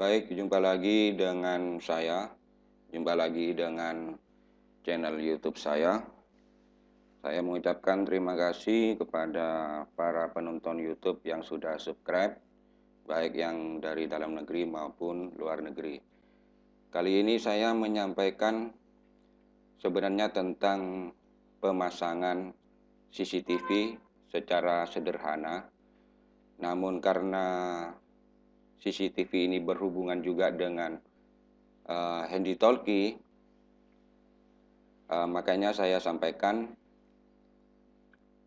Baik, jumpa lagi dengan saya. Jumpa lagi dengan channel YouTube saya. Saya mengucapkan terima kasih kepada para penonton YouTube yang sudah subscribe, baik yang dari dalam negeri maupun luar negeri. Kali ini saya menyampaikan sebenarnya tentang pemasangan CCTV secara sederhana. Namun karena CCTV ini berhubungan juga dengan handy talkie, makanya saya sampaikan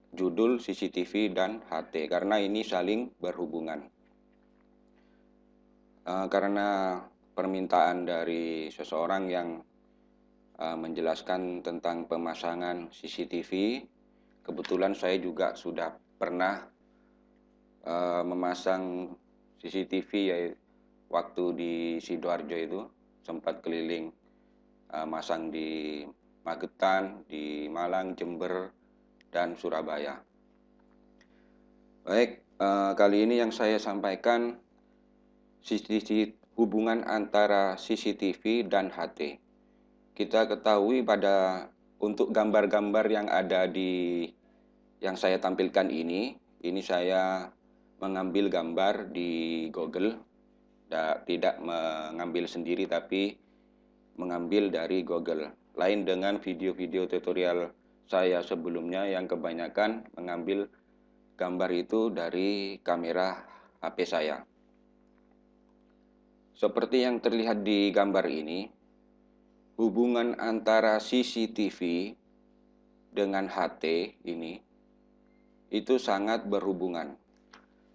judul CCTV dan HT karena ini saling berhubungan. Karena permintaan dari seseorang yang menjelaskan tentang pemasangan CCTV, kebetulan saya juga sudah pernah memasang CCTV ya, waktu di Sidoarjo itu sempat keliling masang di Magetan, di Malang, Jember, dan Surabaya. Baik, kali ini yang saya sampaikan hubungan antara CCTV dan HT. Kita ketahui untuk gambar-gambar yang ada yang saya tampilkan ini saya mengambil gambar di Google, tidak mengambil sendiri tapi mengambil dari Google. Lain dengan video-video tutorial saya sebelumnya yang kebanyakan mengambil gambar itu dari kamera HP saya. Seperti yang terlihat di gambar ini, hubungan antara CCTV dengan HT ini itu sangat berhubungan.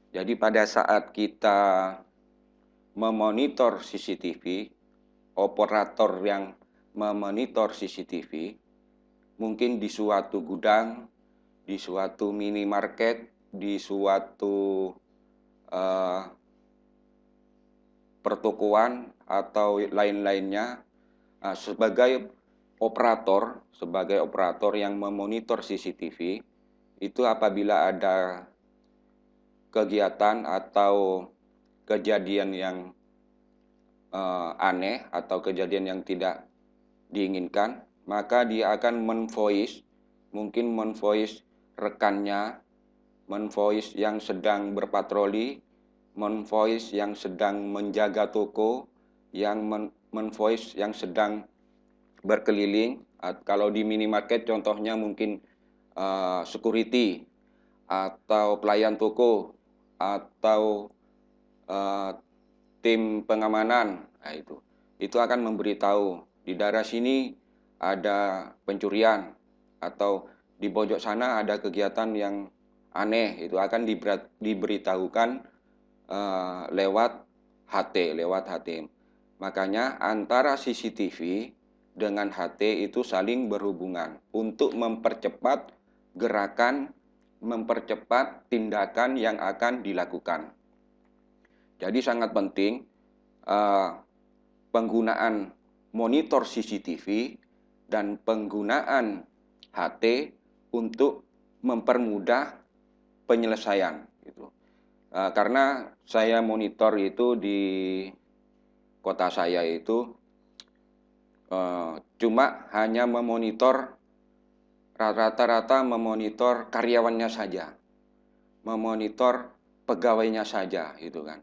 Jadi pada saat kita memonitor CCTV, operator yang memonitor CCTV, mungkin di suatu gudang, di suatu minimarket, di suatu pertokoan atau lain-lainnya, sebagai operator yang memonitor CCTV, itu apabila ada kegiatan atau kejadian yang aneh atau kejadian yang tidak diinginkan, maka dia akan mungkin menvoice rekannya, menvoice yang sedang berpatroli, menvoice yang sedang menjaga toko, yang menvoice yang sedang berkeliling. Kalau di minimarket contohnya mungkin security atau pelayan toko atau tim pengamanan. Nah, itu akan memberitahu di daerah sini ada pencurian atau di pojok sana ada kegiatan yang aneh. Itu akan diberitahukan lewat HT. Makanya antara CCTV dengan HT itu saling berhubungan untuk mempercepat gerakan, mempercepat tindakan yang akan dilakukan. Jadi sangat penting penggunaan monitor CCTV dan penggunaan HT untuk mempermudah penyelesaian. Karena saya monitor itu di kota saya itu cuma hanya memonitor rata-rata memonitor karyawannya saja, memonitor pegawainya saja, gitu kan.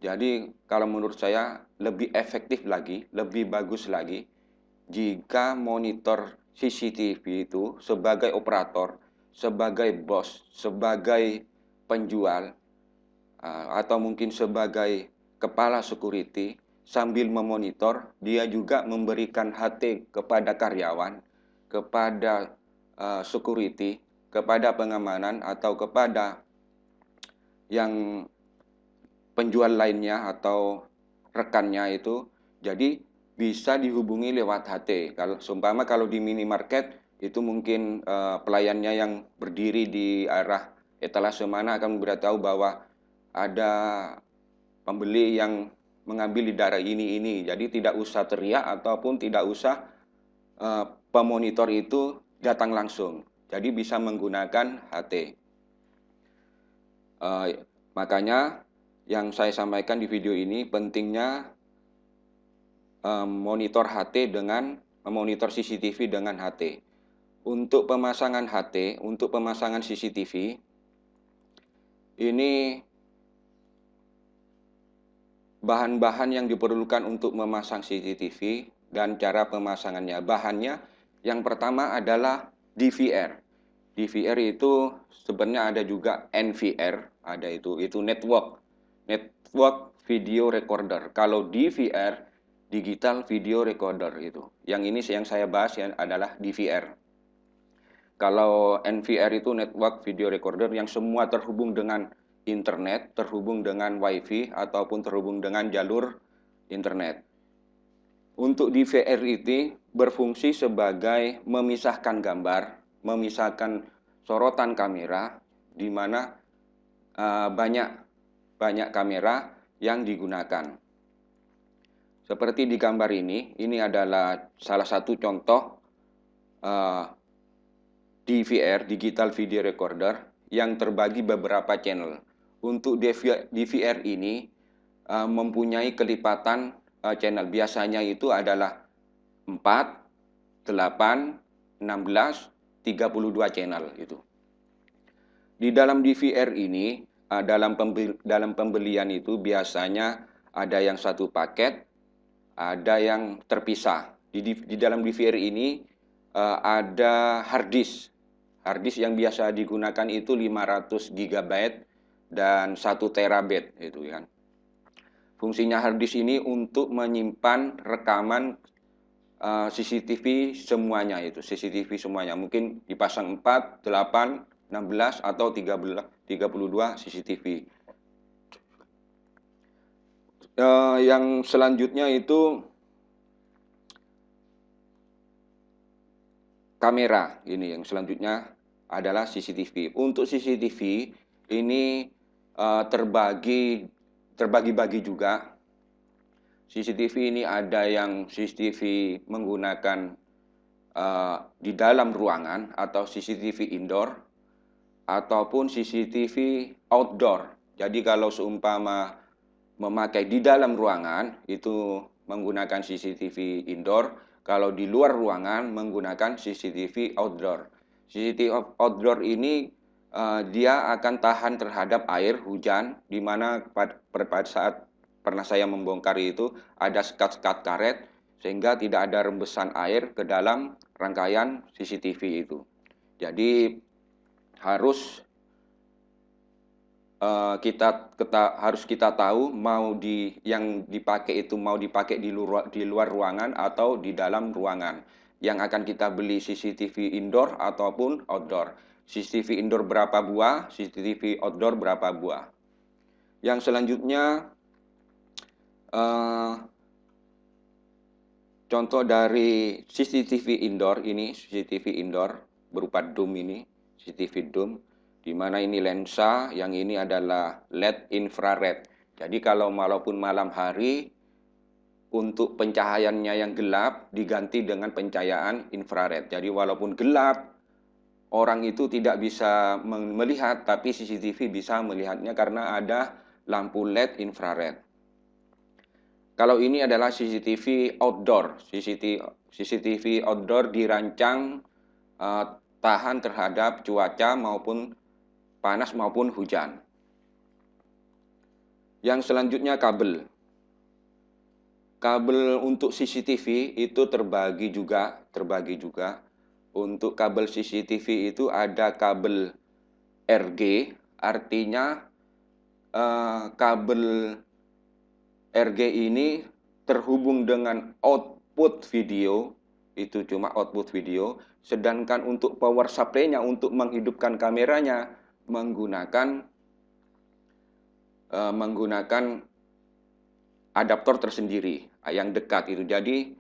Jadi kalau menurut saya lebih efektif lagi, lebih bagus lagi jika monitor CCTV itu sebagai operator, sebagai bos, sebagai penjual, atau mungkin sebagai kepala security, sambil memonitor, dia juga memberikan HT kepada karyawan, kepada security, kepada pengamanan, atau kepada yang penjual lainnya atau rekannya itu, jadi bisa dihubungi lewat HT. Kalau di minimarket itu mungkin pelayannya yang berdiri di arah etalase mana akan memberitahu bahwa ada pembeli yang mengambil di daerah ini. Jadi tidak usah teriak ataupun tidak usah pemonitor itu datang langsung. Jadi bisa menggunakan HT. Makanya yang saya sampaikan di video ini pentingnya monitor HT dengan memonitor CCTV dengan HT. Untuk pemasangan HT, untuk pemasangan CCTV, ini bahan-bahan yang diperlukan untuk memasang CCTV dan cara pemasangannya. Bahannya yang pertama adalah DVR. DVR itu sebenarnya ada juga NVR, ada itu network video recorder. Kalau DVR, digital video recorder itu. Yang ini yang saya bahas adalah DVR. Kalau NVR itu network video recorder yang semua terhubung dengan internet, terhubung dengan WiFi ataupun terhubung dengan jalur internet. Untuk DVR itu berfungsi sebagai memisahkan gambar, memisahkan sorotan kamera, di mana banyak kamera yang digunakan. Seperti di gambar ini adalah salah satu contoh DVR, Digital Video Recorder, yang terbagi beberapa channel. Untuk DVR ini mempunyai kelipatan channel. Biasanya itu adalah 4, 8, 16, 32 channel itu. Di dalam DVR ini, dalam pembelian itu biasanya ada yang satu paket, ada yang terpisah. Di dalam DVR ini ada hard disk. Hard disk yang biasa digunakan itu 500 GB dan 1 terabit itu kan. Fungsinya hard disk ini untuk menyimpan rekaman CCTV semuanya itu, CCTV semuanya. Mungkin dipasang 4, 8, 16 atau 32 CCTV. Yang selanjutnya itu kamera. Ini yang selanjutnya adalah CCTV. Untuk CCTV ini terbagi-bagi juga. CCTV ini ada yang CCTV menggunakan di dalam ruangan atau CCTV indoor ataupun CCTV outdoor. Jadi kalau seumpama memakai di dalam ruangan itu menggunakan CCTV indoor, kalau di luar ruangan menggunakan CCTV outdoor. CCTV outdoor ini dia akan tahan terhadap air hujan, di mana pada saat pernah saya membongkar itu ada sekat-sekat karet sehingga tidak ada rembesan air ke dalam rangkaian CCTV itu. Jadi harus kita tahu yang dipakai itu mau dipakai di luar ruangan atau di dalam ruangan. Yang akan kita beli CCTV indoor ataupun outdoor. CCTV indoor berapa buah, CCTV outdoor berapa buah. Yang selanjutnya contoh dari CCTV indoor ini, CCTV indoor berupa dome ini, CCTV dome. Di mana ini lensa, yang ini adalah LED infrared. Jadi kalau walaupun malam hari, untuk pencahayaannya yang gelap diganti dengan pencahayaan infrared. Jadi walaupun gelap, orang itu tidak bisa melihat, tapi CCTV bisa melihatnya karena ada lampu LED infrared. Kalau ini adalah CCTV outdoor. CCTV outdoor dirancang tahan terhadap cuaca maupun panas maupun hujan. Yang selanjutnya kabel. Kabel untuk CCTV itu terbagi juga. Untuk kabel CCTV itu ada kabel RG, artinya kabel RG ini terhubung dengan output video, itu cuma output video, sedangkan untuk power supply-nya, untuk menghidupkan kameranya, menggunakan adaptor tersendiri yang dekat itu. Jadi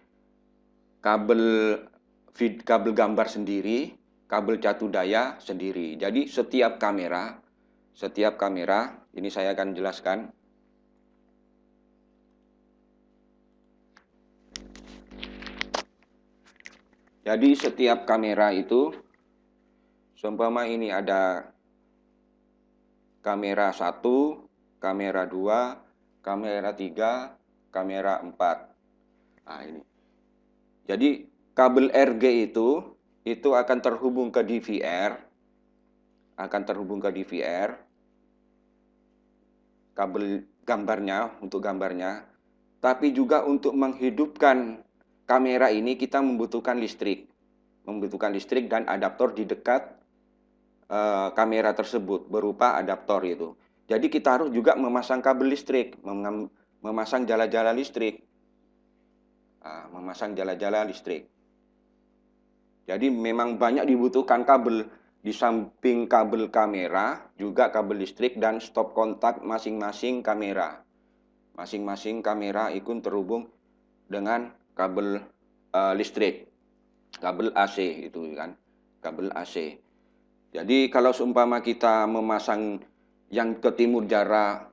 kabel gambar sendiri, kabel catu daya sendiri. Jadi setiap kamera ini saya akan jelaskan. Jadi setiap kamera itu, seumpama ini ada kamera 1, kamera 2, kamera 3, kamera 4. Nah, ini. Jadi kabel RG itu akan terhubung ke DVR, kabel gambarnya, untuk gambarnya. Tapi juga untuk menghidupkan kamera ini kita membutuhkan listrik. Dan adaptor di dekat kamera tersebut berupa adaptor itu. Jadi kita harus juga memasang kabel listrik, memasang jala-jala listrik. Jadi memang banyak dibutuhkan kabel. Di samping kabel kamera, juga kabel listrik dan stop kontak masing-masing kamera. Masing-masing kamera ikut terhubung dengan kabel listrik, kabel AC itu kan, kabel AC. Jadi kalau seumpama kita memasang yang ke timur jarak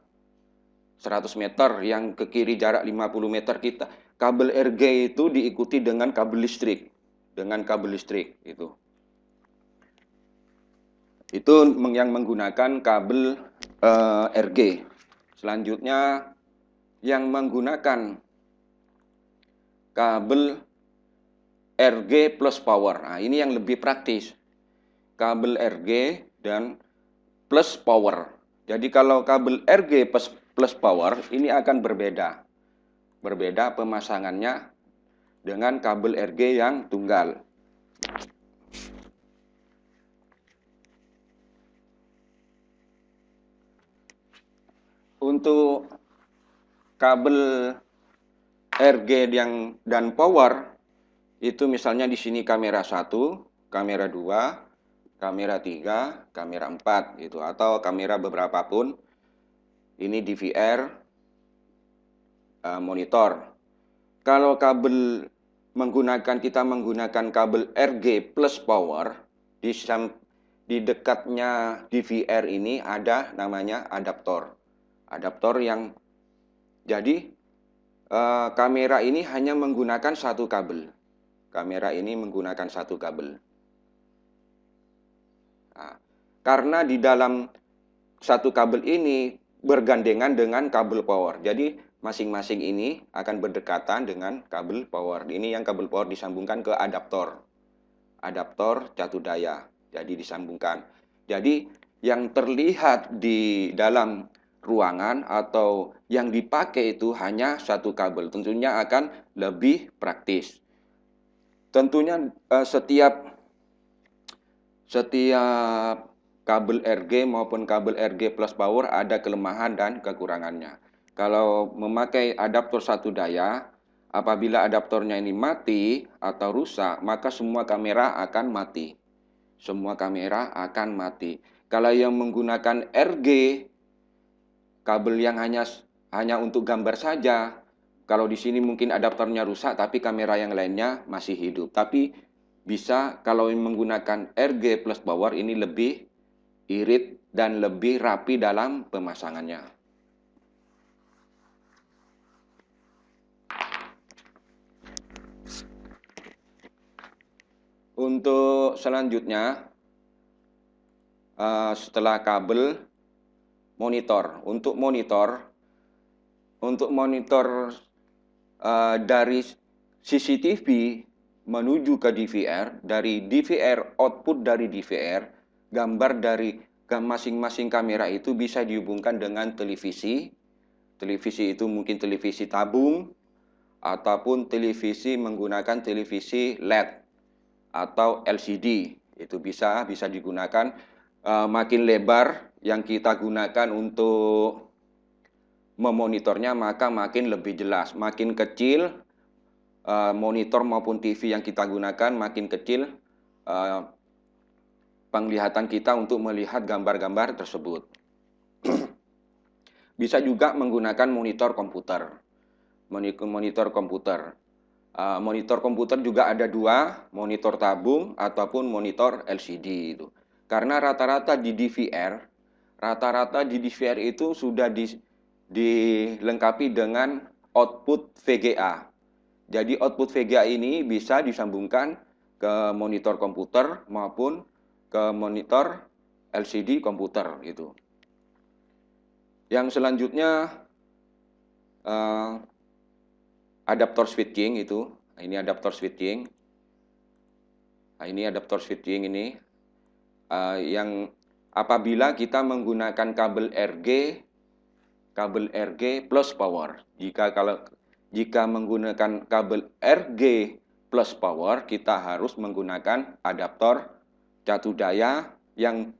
100 meter, yang ke kiri jarak 50 meter, kita kabel RG itu diikuti dengan kabel listrik, itu. Itu yang menggunakan kabel RG. Selanjutnya yang menggunakan kabel RG plus power. Nah, ini yang lebih praktis. Kabel RG dan plus power. Jadi kalau kabel RG plus power ini akan berbeda. Berbeda pemasangannya dengan kabel RG yang tunggal. Untuk kabel RG dan power itu misalnya di sini kamera 1, kamera 2, kamera 3, kamera 4 gitu, atau kamera beberapa pun. Ini DVR, monitor. Kalau kabel kita menggunakan kabel RG plus power, di dekatnya DVR ini ada namanya adaptor. Adaptor yang jadi kamera ini hanya menggunakan satu kabel. Nah, karena di dalam satu kabel ini bergandengan dengan kabel power. Jadi masing-masing ini akan berdekatan dengan kabel power. Ini yang kabel power disambungkan ke adaptor. Adaptor catu daya. Jadi disambungkan. Jadi yang terlihat di dalam ruangan atau yang dipakai itu hanya satu kabel. Tentunya akan lebih praktis. Tentunya setiap kabel RG maupun kabel RG plus power ada kelemahan dan kekurangannya. Kalau memakai adaptor satu daya, apabila adaptornya ini mati atau rusak, maka semua kamera akan mati. Kalau yang menggunakan RG, kabel yang hanya untuk gambar saja, kalau di sini mungkin adaptornya rusak, tapi kamera yang lainnya masih hidup. Tapi bisa kalau menggunakan RG plus power ini lebih irit dan lebih rapi dalam pemasangannya. Untuk selanjutnya, setelah kabel, monitor. Untuk monitor dari CCTV menuju ke DVR, dari DVR, output dari DVR, gambar dari masing-masing kamera itu bisa dihubungkan dengan televisi. Televisi itu mungkin televisi tabung, ataupun televisi menggunakan televisi LED atau LCD. Itu bisa digunakan. Makin lebar yang kita gunakan untuk memonitornya, maka makin lebih jelas. Makin kecil monitor maupun TV yang kita gunakan, makin kecil penglihatan kita untuk melihat gambar-gambar tersebut. Bisa juga menggunakan monitor komputer. Monitor komputer juga ada dua, monitor tabung ataupun monitor LCD itu. Karena rata-rata di DVR itu sudah dilengkapi dengan output VGA. Jadi output VGA ini bisa disambungkan ke monitor komputer maupun ke monitor LCD komputer itu. Yang selanjutnya adaptor switching itu. Nah, ini adaptor switching. Nah, ini adaptor switching ini yang apabila kita menggunakan kabel RG plus power. Jika menggunakan kabel RG plus power, kita harus menggunakan adaptor catu daya yang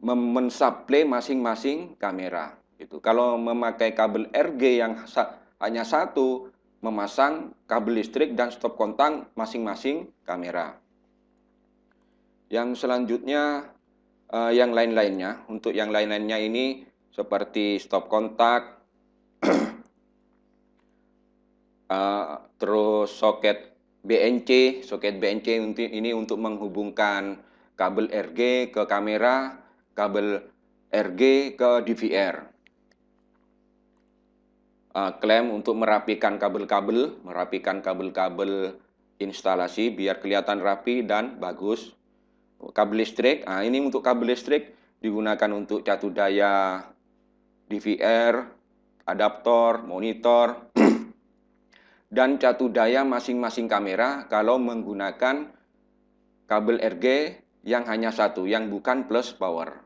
mensuplai masing-masing kamera. Gitu. Kalau memakai kabel RG yang hanya satu, memasang kabel listrik dan stop kontak masing-masing kamera. Yang selanjutnya yang lain-lainnya. Untuk yang lain-lainnya ini seperti stop kontak, terus soket BNC ini untuk menghubungkan kabel RG ke kamera, kabel RG ke DVR. Klem untuk merapikan kabel-kabel instalasi biar kelihatan rapi dan bagus. Kabel listrik, ini untuk kabel listrik digunakan untuk catu daya DVR, adaptor, monitor, dan catu daya masing-masing kamera kalau menggunakan kabel RG yang hanya satu, yang bukan plus power.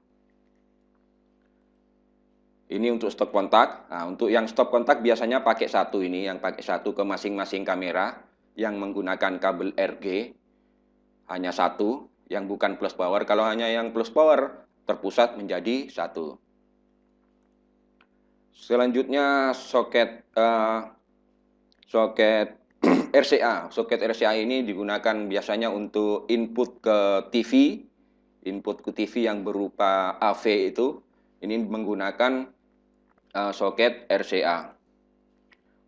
Ini untuk stop kontak. Nah, untuk yang stop kontak biasanya pakai satu ini, yang pakai satu ke masing-masing kamera yang menggunakan kabel RG hanya satu, yang bukan plus power. Kalau hanya yang plus power terpusat menjadi satu. Selanjutnya soket RCA. Soket RCA ini digunakan biasanya untuk input ke TV, yang berupa AV itu. Ini menggunakan soket RCA.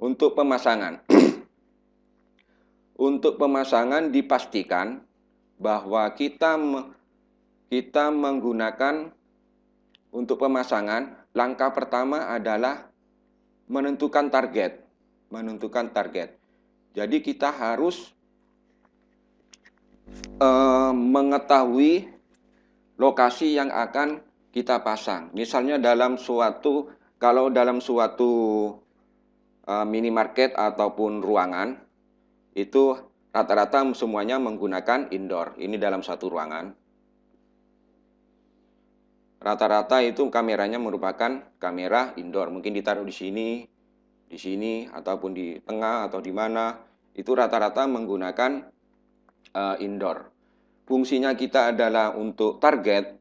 Untuk pemasangan. Untuk pemasangan dipastikan bahwa kita menggunakan untuk pemasangan, langkah pertama adalah menentukan target. Jadi kita harus mengetahui lokasi yang akan kita pasang. Misalnya kalau dalam suatu minimarket ataupun ruangan, itu rata-rata semuanya menggunakan indoor. Ini dalam satu ruangan. Rata-rata itu kameranya merupakan kamera indoor. Mungkin ditaruh di sini, ataupun di tengah atau di mana. Itu rata-rata menggunakan indoor. Fungsinya kita adalah untuk target,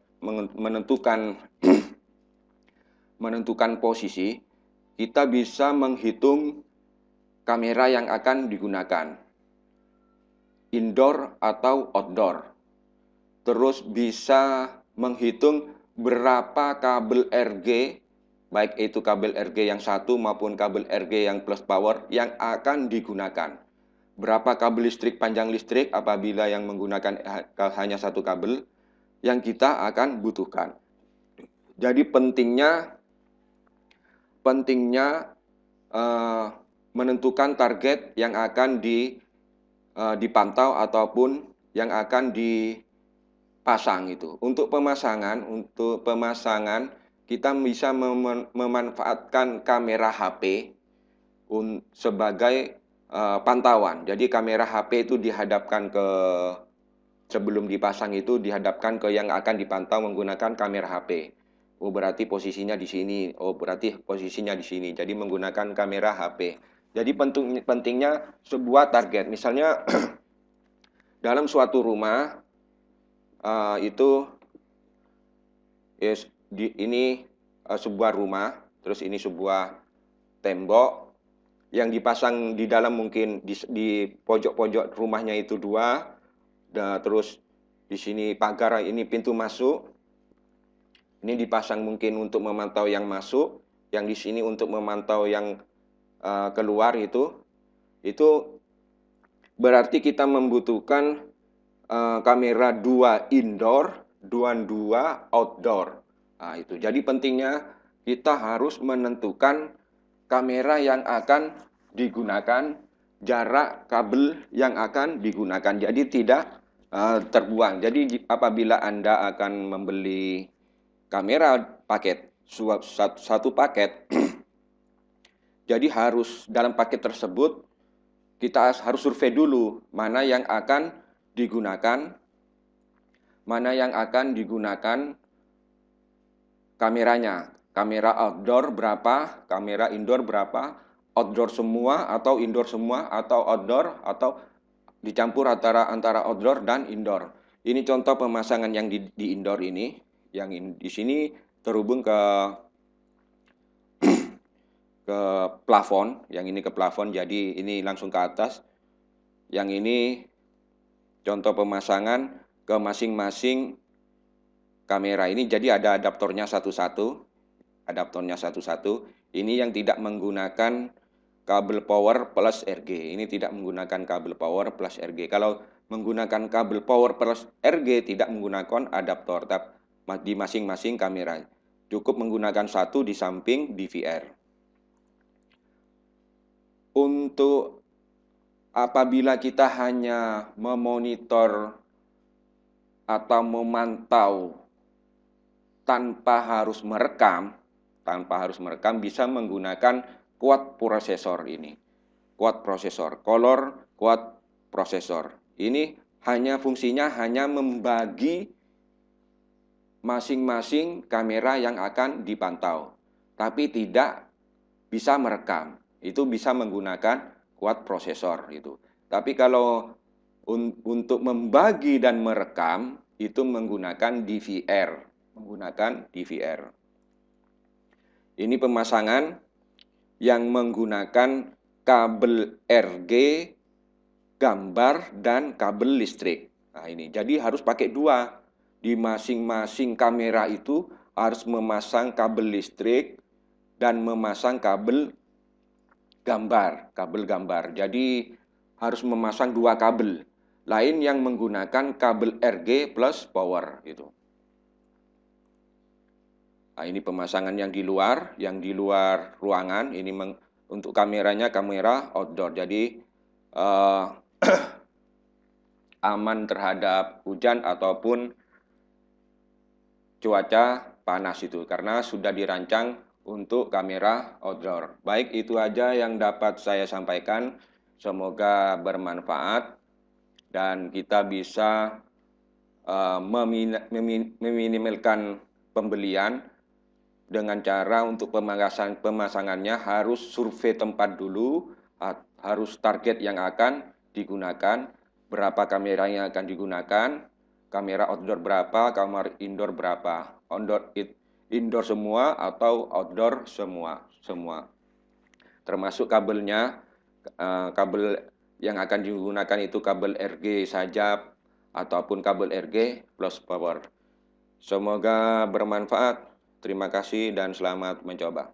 menentukan posisi. Kita bisa menghitung kamera yang akan digunakan, indoor atau outdoor. Terus bisa menghitung berapa kabel RG, baik itu kabel RG yang satu maupun kabel RG yang plus power yang akan digunakan. Berapa kabel listrik, panjang listrik apabila yang menggunakan hanya satu kabel yang kita akan butuhkan. Jadi pentingnya menentukan target yang akan dipantau ataupun yang akan dipasang itu. Untuk pemasangan kita bisa memanfaatkan kamera HP sebagai pantauan. Jadi kamera HP itu sebelum dipasang itu dihadapkan ke yang akan dipantau menggunakan kamera HP. Oh, berarti posisinya di sini. Oh, berarti posisinya di sini. Jadi menggunakan kamera HP. Jadi pentingnya sebuah target. Misalnya dalam suatu rumah ini sebuah rumah, terus ini sebuah tembok yang dipasang di dalam, mungkin di pojok-pojok rumahnya itu dua. Terus di sini pagar, ini pintu masuk. Ini dipasang mungkin untuk memantau yang masuk, yang di sini untuk memantau yang keluar itu. Itu berarti kita membutuhkan kamera 2 indoor, 2 outdoor. Nah, itu. Jadi pentingnya kita harus menentukan kamera yang akan digunakan, jarak kabel yang akan digunakan. Jadi tidak terbuang. Jadi apabila Anda akan membeli kamera paket satu paket. Jadi harus dalam paket tersebut kita harus survei dulu mana yang akan digunakan kameranya. Kamera outdoor berapa, kamera indoor berapa, outdoor semua atau indoor semua atau outdoor atau dicampur antara outdoor dan indoor. Ini contoh pemasangan yang di indoor ini, yang di sini terhubung ke plafon, yang ini ke plafon, jadi ini langsung ke atas. Yang ini contoh pemasangan ke masing-masing kamera ini, jadi ada adaptornya satu-satu. Ini yang tidak menggunakan kabel power plus RG. Ini tidak menggunakan kabel power plus RG. Kalau menggunakan kabel power plus RG tidak menggunakan adaptor di masing-masing kamera. Cukup menggunakan satu di samping DVR. Untuk apabila kita hanya memonitor atau memantau tanpa harus merekam bisa menggunakan quad processor ini. Quad processor, color quad processor. Ini fungsinya hanya membagi masing-masing kamera yang akan dipantau, tapi tidak bisa merekam. Itu bisa menggunakan quad processor itu. Tapi kalau untuk membagi dan merekam itu menggunakan DVR. Ini pemasangan yang menggunakan kabel RG, gambar, dan kabel listrik. Nah ini, jadi harus pakai dua. Di masing-masing kamera itu harus memasang kabel listrik dan memasang kabel gambar. Jadi harus memasang dua kabel. Lain yang menggunakan kabel RG plus power itu. Nah, ini pemasangan yang di luar ruangan. Ini untuk kameranya kamera outdoor. Jadi aman terhadap hujan ataupun cuaca panas itu karena sudah dirancang untuk kamera outdoor. Baik, itu aja yang dapat saya sampaikan. Semoga bermanfaat dan kita bisa meminimalkan pembelian dengan cara untuk pemasangannya harus survei tempat dulu, harus target yang akan digunakan, berapa kamera yang akan digunakan, kamera outdoor berapa, kamera indoor berapa, indoor semua atau outdoor semua. Termasuk kabelnya, kabel yang akan digunakan itu kabel RG saja ataupun kabel RG plus power. Semoga bermanfaat. Terima kasih dan selamat mencoba.